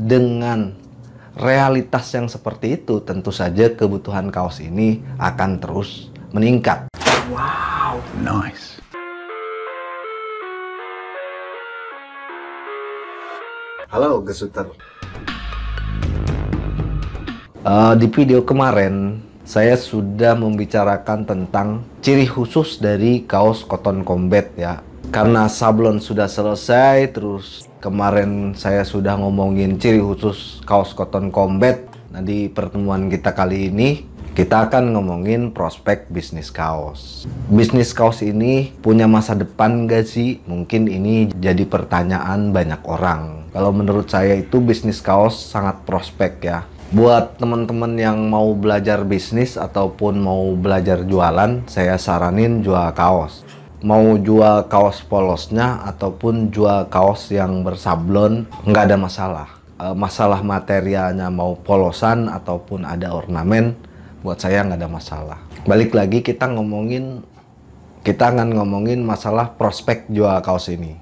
dengan realitas yang seperti itu, tentu saja kebutuhan kaos ini akan terus meningkat. Wow, nice. Halo Gesuter. Di video kemarin saya sudah membicarakan tentang ciri khusus dari kaos cotton combat ya. Karena sablon sudah selesai, terus kemarin saya sudah ngomongin ciri khusus kaos cotton combat. Nah, di pertemuan kita kali ini kita akan ngomongin prospek bisnis kaos. Bisnis kaos ini punya masa depan gak sih? Mungkin ini jadi pertanyaan banyak orang. Kalau menurut saya itu bisnis kaos sangat prospek ya. Buat teman-teman yang mau belajar bisnis ataupun mau belajar jualan, saya saranin jual kaos. Mau jual kaos polosnya ataupun jual kaos yang bersablon, nggak ada masalah. Masalah materialnya mau polosan ataupun ada ornamen, buat saya nggak ada masalah. Balik lagi kita akan ngomongin masalah prospek jual kaos ini.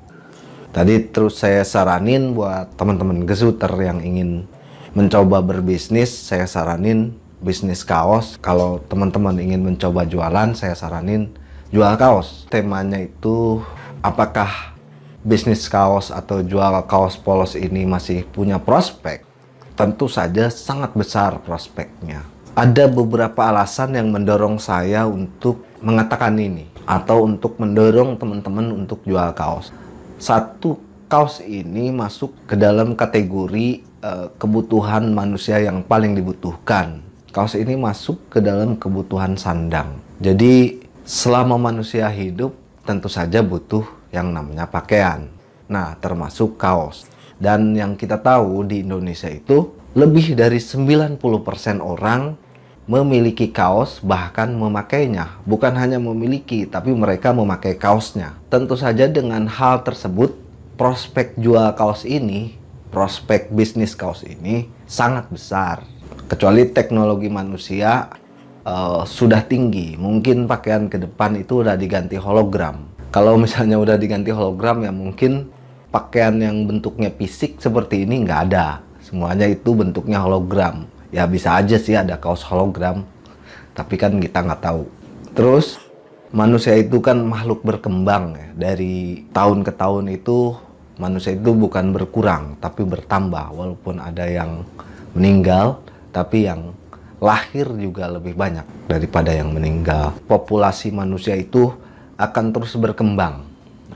Tadi terus saya saranin buat teman-teman Gesuter yang ingin mencoba berbisnis, saya saranin bisnis kaos. Kalau teman-teman ingin mencoba jualan, saya saranin jual kaos. Temanya itu apakah bisnis kaos atau jual kaos polos ini masih punya prospek? Tentu saja sangat besar prospeknya. Ada beberapa alasan yang mendorong saya untuk mengatakan ini atau untuk mendorong teman-teman untuk jual kaos. Satu, kaos ini masuk ke dalam kategori kebutuhan manusia yang paling dibutuhkan. Kaos ini masuk ke dalam kebutuhan sandang. Jadi selama manusia hidup tentu saja butuh yang namanya pakaian. Nah, termasuk kaos. Dan yang kita tahu di Indonesia itu lebih dari 90% orang memiliki kaos, bahkan memakainya. Bukan hanya memiliki, tapi mereka memakai kaosnya. Tentu saja dengan hal tersebut, prospek jual kaos ini, prospek bisnis kaos ini sangat besar. Kecuali teknologi manusia sudah tinggi, mungkin pakaian ke depan itu udah diganti hologram. Kalau misalnya udah diganti hologram ya mungkin pakaian yang bentuknya fisik seperti ini nggak ada. Semuanya itu bentuknya hologram. Ya bisa aja sih ada kaos hologram, tapi kan kita nggak tahu. Terus manusia itu kan makhluk berkembang ya. Dari tahun ke tahun itu manusia itu bukan berkurang, tapi bertambah. Walaupun ada yang meninggal, tapi yang lahir juga lebih banyak daripada yang meninggal. Populasi manusia itu akan terus berkembang,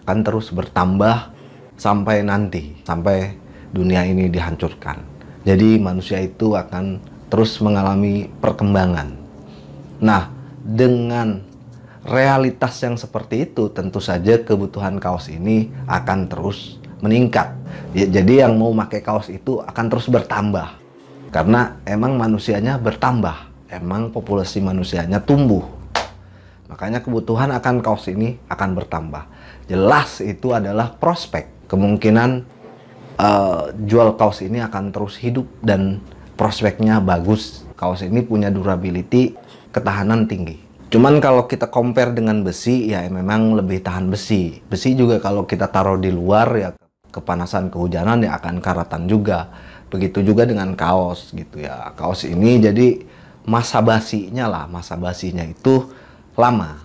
akan terus bertambah sampai nanti, sampai dunia ini dihancurkan. Jadi manusia itu akan terus mengalami perkembangan. Nah, dengan realitas yang seperti itu, tentu saja kebutuhan kaos ini akan terus meningkat. Jadi yang mau pakai kaos itu akan terus bertambah. Karena emang manusianya bertambah. Emang populasi manusianya tumbuh. Makanya kebutuhan akan kaos ini akan bertambah. Jelas itu adalah prospek. Kemungkinan jual kaos ini akan terus hidup dan prospeknya bagus. Kaos ini punya durability, ketahanan tinggi. Cuman kalau kita compare dengan besi, ya memang lebih tahan besi. Besi juga kalau kita taruh di luar, ya kepanasan, kehujanan, ya akan karatan juga. Begitu juga dengan kaos gitu ya. Kaos ini jadi masa basinya itu lama.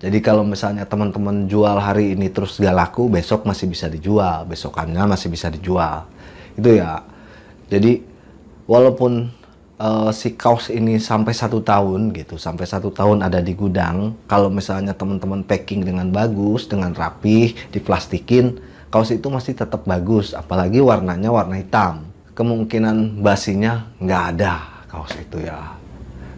Jadi kalau misalnya teman-teman jual hari ini terus gak laku, besok masih bisa dijual, besokannya masih bisa dijual. Itu ya. Jadi walaupun si kaos ini sampai 1 tahun gitu, sampai 1 tahun ada di gudang, kalau misalnya teman-teman packing dengan bagus, dengan rapih, diplastikin, kaos itu masih tetap bagus. Apalagi warnanya warna hitam. Kemungkinan basinya nggak ada kaos itu ya.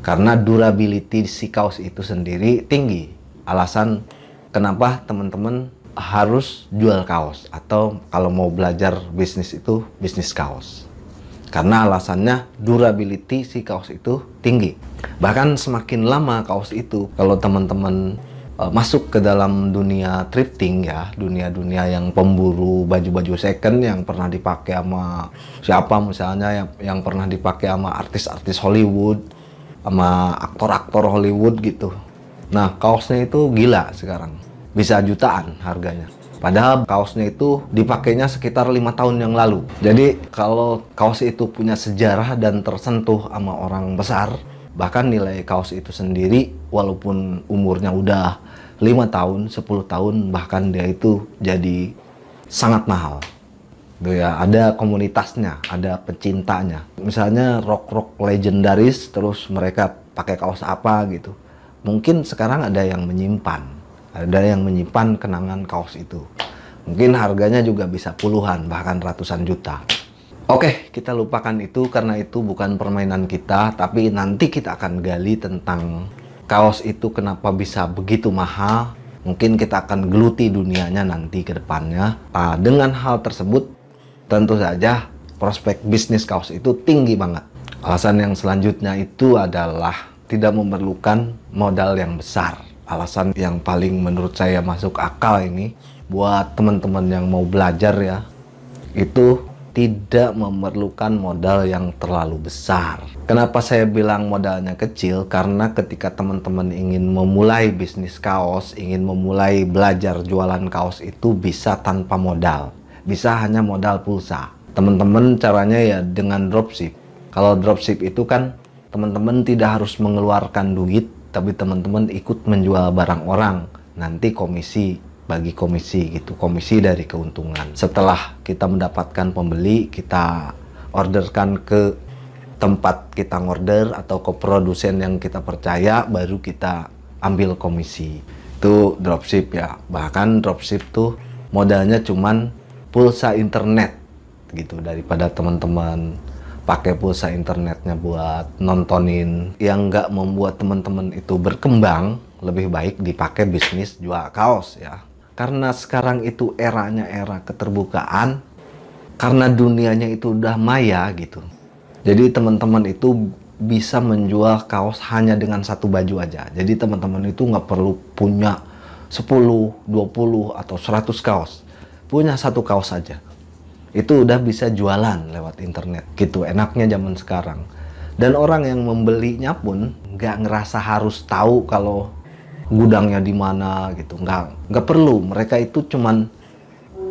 Karena durability si kaos itu sendiri tinggi. Alasan kenapa teman-teman harus jual kaos atau kalau mau belajar bisnis itu bisnis kaos. Karena alasannya durability si kaos itu tinggi. Bahkan semakin lama kaos itu, kalau teman-teman masuk ke dalam dunia thrifting ya, dunia-dunia yang pemburu baju-baju second yang pernah dipakai sama siapa misalnya, yang pernah dipakai sama artis-artis Hollywood, sama aktor-aktor Hollywood gitu. Nah, kaosnya itu gila sekarang. Bisa jutaan harganya. Padahal kaosnya itu dipakainya sekitar 5 tahun yang lalu. Jadi kalau kaos itu punya sejarah dan tersentuh sama orang besar, bahkan nilai kaos itu sendiri walaupun umurnya udah 5 tahun, 10 tahun, bahkan dia itu jadi sangat mahal. Tuh ya, ada komunitasnya, ada pecintanya. Misalnya rock-rock legendaris, terus mereka pakai kaos apa gitu. Mungkin sekarang ada yang menyimpan kenangan kaos itu. Mungkin harganya juga bisa puluhan, bahkan ratusan juta. Oke, kita lupakan itu karena itu bukan permainan kita, tapi nanti kita akan gali tentang kaos itu kenapa bisa begitu mahal. Mungkin kita akan geluti dunianya nanti ke depannya. Dengan hal tersebut, tentu saja prospek bisnis kaos itu tinggi banget. Alasan yang selanjutnya itu adalah tidak memerlukan modal yang besar. Alasan yang paling menurut saya masuk akal ini buat teman-teman yang mau belajar ya, itu tidak memerlukan modal yang terlalu besar. Kenapa saya bilang modalnya kecil? Karena ketika teman-teman ingin memulai bisnis kaos, ingin memulai belajar jualan kaos itu bisa tanpa modal. Bisa hanya modal pulsa. Teman-teman caranya ya dengan dropship. Kalau dropship itu kan teman-teman tidak harus mengeluarkan duit, tapi teman-teman ikut menjual barang orang. Nanti bagi komisi gitu, komisi dari keuntungan. Setelah kita mendapatkan pembeli, kita orderkan ke tempat kita ngorder atau ke produsen yang kita percaya, baru kita ambil komisi. Itu dropship ya. Bahkan dropship tuh modalnya cuman pulsa internet gitu, daripada teman-teman pakai pulsa internetnya buat nontonin yang nggak membuat teman-teman itu berkembang, lebih baik dipakai bisnis jual kaos ya. Karena sekarang itu eranya era keterbukaan, karena dunianya itu udah maya gitu. Jadi teman-teman itu bisa menjual kaos hanya dengan satu baju aja. Jadi teman-teman itu nggak perlu punya 10, 20, atau 100 kaos. Punya satu kaos saja. Itu udah bisa jualan lewat internet gitu. Enaknya zaman sekarang. Dan orang yang membelinya pun nggak ngerasa harus tahu kalau gudangnya di mana gitu, nggak perlu. Mereka itu cuman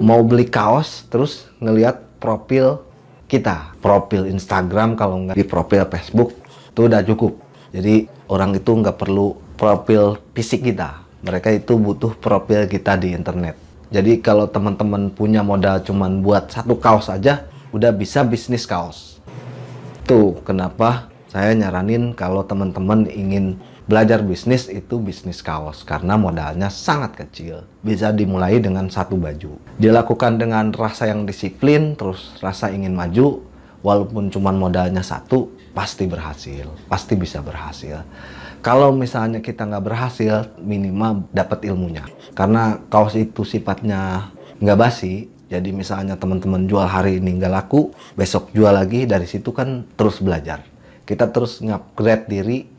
mau beli kaos terus ngelihat profil kita, profil Instagram, kalau nggak di profil Facebook itu udah cukup. Jadi orang itu nggak perlu profil fisik kita, mereka itu butuh profil kita di internet. Jadi kalau teman-teman punya modal cuman buat satu kaos aja udah bisa bisnis kaos. Tuh kenapa saya nyaranin kalau teman-teman ingin belajar bisnis itu bisnis kaos, karena modalnya sangat kecil. Bisa dimulai dengan satu baju. Dilakukan dengan rasa yang disiplin, terus rasa ingin maju, walaupun cuma modalnya satu, pasti berhasil. Pasti bisa berhasil. Kalau misalnya kita nggak berhasil, minimal dapat ilmunya. Karena kaos itu sifatnya nggak basi, jadi misalnya teman-teman jual hari ini nggak laku, besok jual lagi, dari situ kan terus belajar. Kita terus nge-upgrade diri,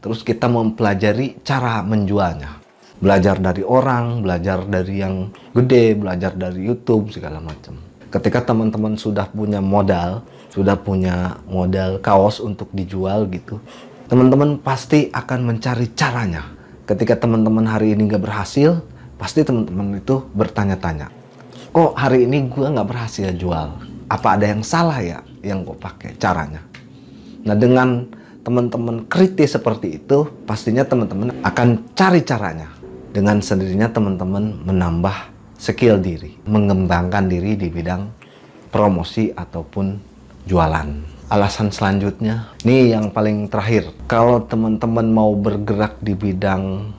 terus kita mempelajari cara menjualnya. Belajar dari orang, belajar dari yang gede, belajar dari YouTube, segala macam. Ketika teman-teman sudah punya modal kaos untuk dijual gitu, teman-teman pasti akan mencari caranya. Ketika teman-teman hari ini nggak berhasil, pasti teman-teman itu bertanya-tanya, kok hari ini gue nggak berhasil jual? Apa ada yang salah ya yang gue pakai caranya? Nah, dengan teman-teman kritis seperti itu, pastinya teman-teman akan cari caranya. Dengan sendirinya teman-teman menambah skill diri, mengembangkan diri di bidang promosi ataupun jualan. Alasan selanjutnya, ini yang paling terakhir. Kalau teman-teman mau bergerak di bidang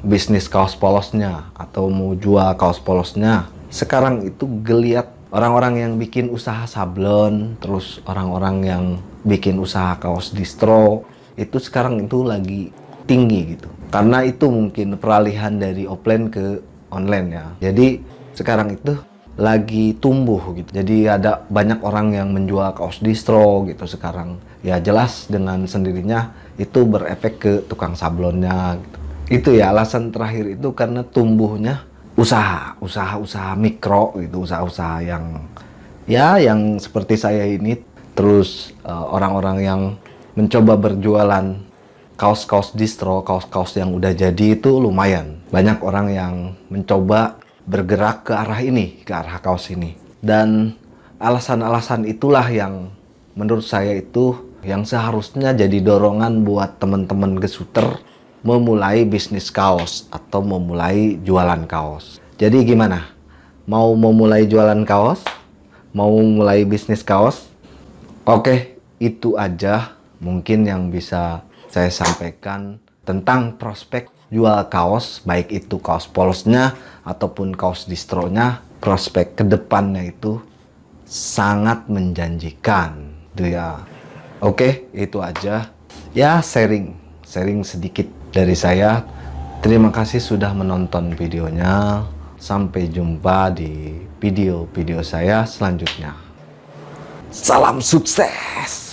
bisnis kaos polosnya atau mau jual kaos polosnya, sekarang itu geliat orang-orang yang bikin usaha sablon, terus orang-orang yang bikin usaha kaos distro, itu sekarang itu lagi tinggi gitu. Karena itu mungkin peralihan dari offline ke online ya. Jadi sekarang itu lagi tumbuh gitu. Jadi ada banyak orang yang menjual kaos distro gitu sekarang. Ya jelas dengan sendirinya itu berefek ke tukang sablonnya gitu. Itu ya alasan terakhir itu karena tumbuhnya usaha mikro gitu, usaha-usaha yang seperti saya ini. Terus orang-orang yang mencoba berjualan kaos-kaos distro, kaos-kaos yang udah jadi itu lumayan. Banyak orang yang mencoba bergerak ke arah ini, ke arah kaos ini. Dan alasan-alasan itulah yang menurut saya itu yang seharusnya jadi dorongan buat teman-teman gesuter memulai bisnis kaos atau memulai jualan kaos. Jadi gimana? Mau memulai jualan kaos? Mau mulai bisnis kaos? Oke, itu aja mungkin yang bisa saya sampaikan tentang prospek jual kaos, baik itu kaos polosnya ataupun kaos distronya. Prospek kedepannya itu sangat menjanjikan, gitu ya. Oke, itu aja. Ya, sharing sedikit dari saya. Terima kasih sudah menonton videonya. Sampai jumpa di video-video saya selanjutnya. Salam sukses!